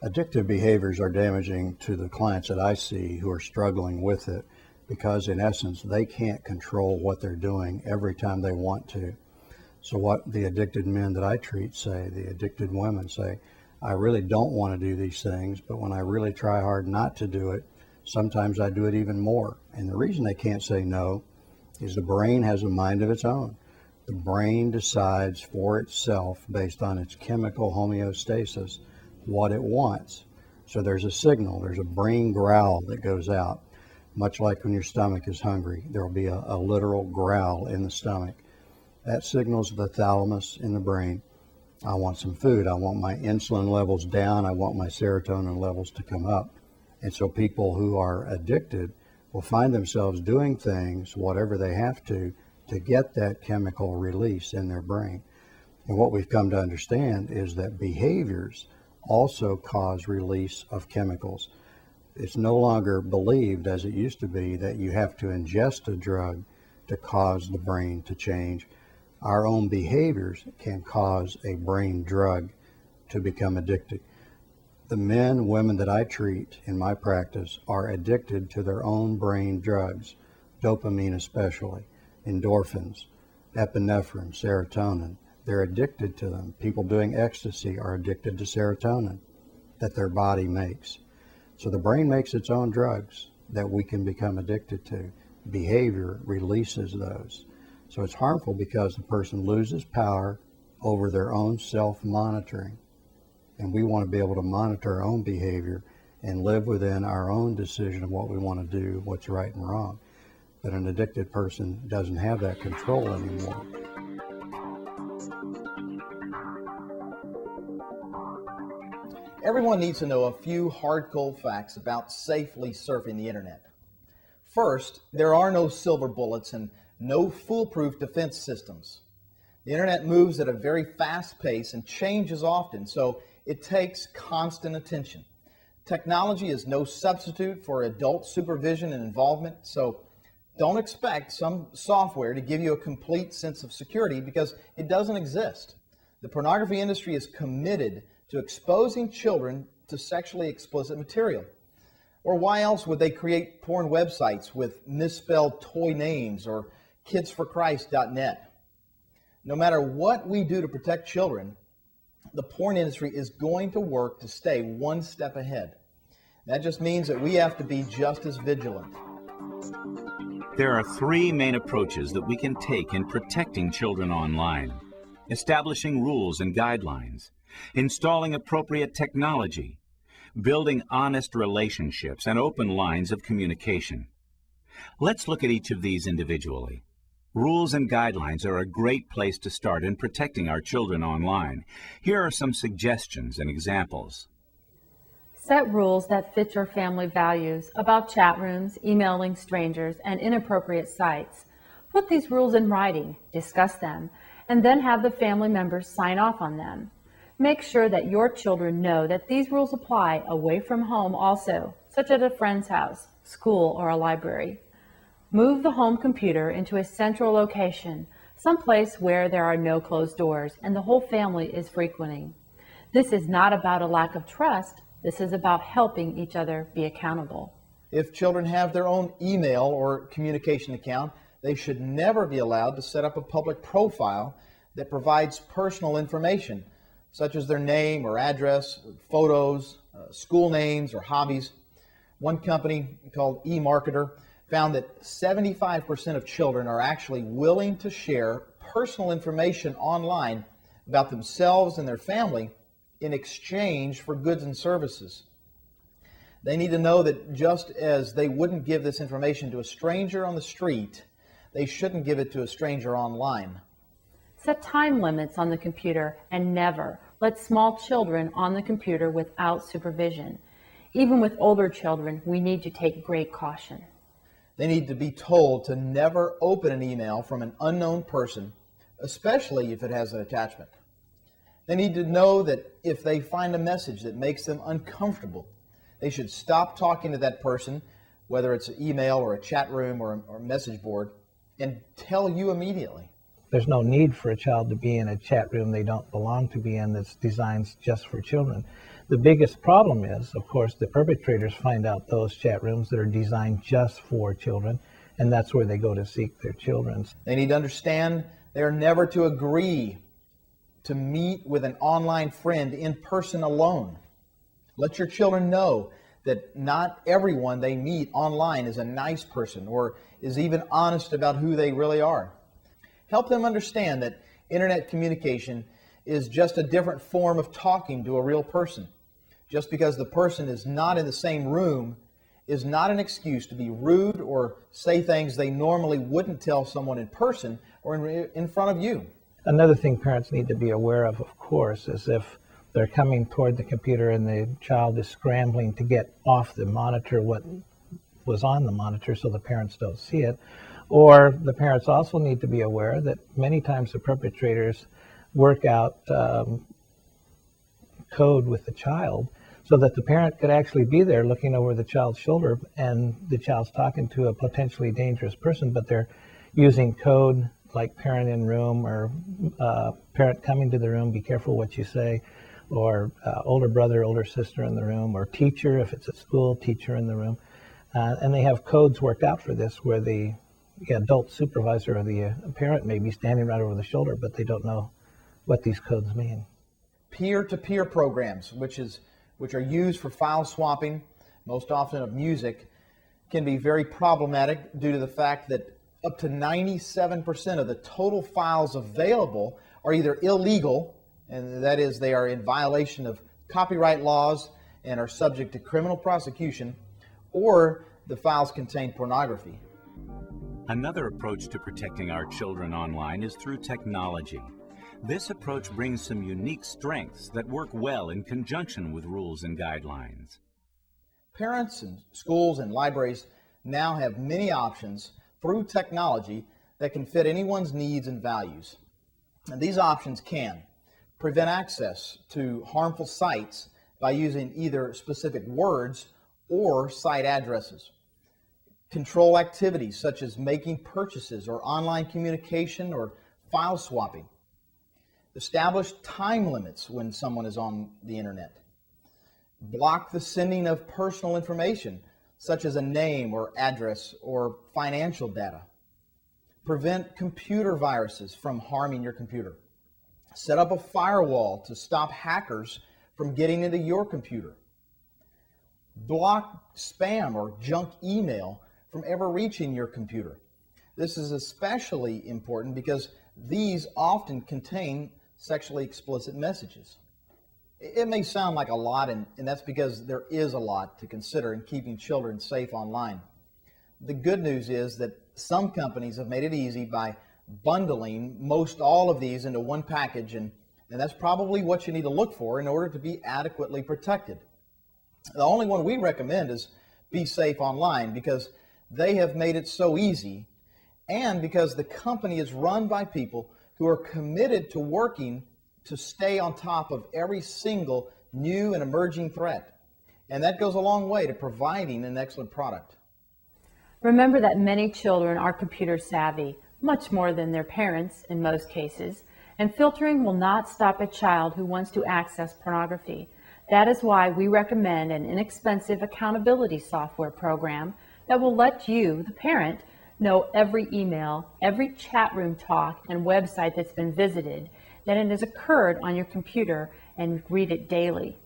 Addictive behaviors are damaging to the clients that I see who are struggling with it because, in essence, they can't control what they're doing every time they want to. So what the addicted men that I treat say, the addicted women say, I really don't want to do these things, but when I really try hard not to do it, sometimes I do it even more. And the reason they can't say no is the brain has a mind of its own. The brain decides for itself, based on its chemical homeostasis, what it wants. So there's a signal, there's a brain growl that goes out. Much like when your stomach is hungry, there will be a literal growl in the stomach. That signals the thalamus in the brain. I want some food. I want my insulin levels down. I want my serotonin levels to come up. And so people who are addicted will find themselves doing things, whatever they have to get that chemical release in their brain. And what we've come to understand is that behaviors also cause release of chemicals. It's no longer believed, as it used to be, that you have to ingest a drug to cause the brain to change. Our own behaviors can cause a brain drug to become addicted. The men, women that I treat in my practice are addicted to their own brain drugs, dopamine especially, endorphins, epinephrine, serotonin. They're addicted to them. People doing ecstasy are addicted to serotonin that their body makes. So the brain makes its own drugs that we can become addicted to. Behavior releases those. So it's harmful because the person loses power over their own self-monitoring. And we want to be able to monitor our own behavior and live within our own decision of what we want to do, what's right and wrong. But an addicted person doesn't have that control anymore. Everyone needs to know a few hard, cold facts about safely surfing the internet. First, there are no silver bullets and no foolproof defense systems. The internet moves at a very fast pace and changes often, so it takes constant attention. Technology is no substitute for adult supervision and involvement, so don't expect some software to give you a complete sense of security because it doesn't exist. The pornography industry is committed to exposing children to sexually explicit material. Or why else would they create porn websites with misspelled toy names or kidsforchrist.net? No matter what we do to protect children, the porn industry is going to work to stay one step ahead. That just means that we have to be just as vigilant. There are three main approaches that we can take in protecting children online: establishing rules and guidelines, installing appropriate technology, building honest relationships and open lines of communication. Let's look at each of these individually. Rules and guidelines are a great place to start in protecting our children online. Here are some suggestions and examples. Set rules that fit your family values about chat rooms, emailing strangers, and inappropriate sites. Put these rules in writing, discuss them, and then have the family members sign off on them. Make sure that your children know that these rules apply away from home also, such as a friend's house, school, or a library. Move the home computer into a central location, someplace where there are no closed doors and the whole family is frequenting. This is not about a lack of trust. This is about helping each other be accountable. If children have their own email or communication account, they should never be allowed to set up a public profile that provides personal information, such as their name or address, photos, school names, or hobbies. One company called eMarketer found that 75% of children are actually willing to share personal information online about themselves and their family in exchange for goods and services. They need to know that just as they wouldn't give this information to a stranger on the street, they shouldn't give it to a stranger online. Set time limits on the computer and never let small children on the computer without supervision. Even with older children, we need to take great caution. They need to be told to never open an email from an unknown person, especially if it has an attachment. They need to know that if they find a message that makes them uncomfortable, they should stop talking to that person, whether it's an email or a chat room or a message board, and tell you immediately. there's no need for a child to be in a chat room they don't belong to be in that's designed just for children. The biggest problem is, of course, the perpetrators find out those chat rooms that are designed just for children, and that's where they go to seek their children. They need to understand they are never to agree to meet with an online friend in person alone. Let your children know that not everyone they meet online is a nice person or is even honest about who they really are. Help them understand that internet communication is just a different form of talking to a real person. Just because the person is not in the same room is not an excuse to be rude or say things they normally wouldn't tell someone in person or in front of you. Another thing parents need to be aware of course, is if they're coming toward the computer and the child is scrambling to get off the monitor what was on the monitor so the parents don't see it. Or the parents also need to be aware that many times the perpetrators work out code with the child so that the parent could actually be there looking over the child's shoulder and the child's talking to a potentially dangerous person, but they're using code like parent in room or parent coming to the room, be careful what you say, or older brother, older sister in the room, or teacher, if it's at school, teacher in the room. And they have codes worked out for this where the adult supervisor or the parent may be standing right over the shoulder, but they don't know what these codes mean. Peer-to-peer programs, which are used for file swapping, most often of music, can be very problematic due to the fact that up to 97% of the total files available are either illegal, and that is they are in violation of copyright laws and are subject to criminal prosecution, or the files contain pornography. Another approach to protecting our children online is through technology. This approach brings some unique strengths that work well in conjunction with rules and guidelines. Parents and schools and libraries now have many options through technology that can fit anyone's needs and values. And these options can prevent access to harmful sites by using either specific words or site addresses, control activities such as making purchases or online communication or file swapping, establish time limits when someone is on the internet, block the sending of personal information such as a name or address or financial data, prevent computer viruses from harming your computer, set up a firewall to stop hackers from getting into your computer, block spam or junk email from ever reaching your computer. This is especially important because these often contain sexually explicit messages. It may sound like a lot, and that's because there is a lot to consider in keeping children safe online. The good news is that some companies have made it easy by bundling most all of these into one package, and that's probably what you need to look for in order to be adequately protected. The only one we recommend is Be Safe Online because they have made it so easy, and because the company is run by people who are committed to working to stay on top of every single new and emerging threat. And that goes a long way to providing an excellent product. Remember that many children are computer savvy, much more than their parents in most cases, and filtering will not stop a child who wants to access pornography. That is why we recommend an inexpensive accountability software program that will let you, the parent, know every email, every chat room talk, and website that's been visited, that it has occurred on your computer, and read it daily.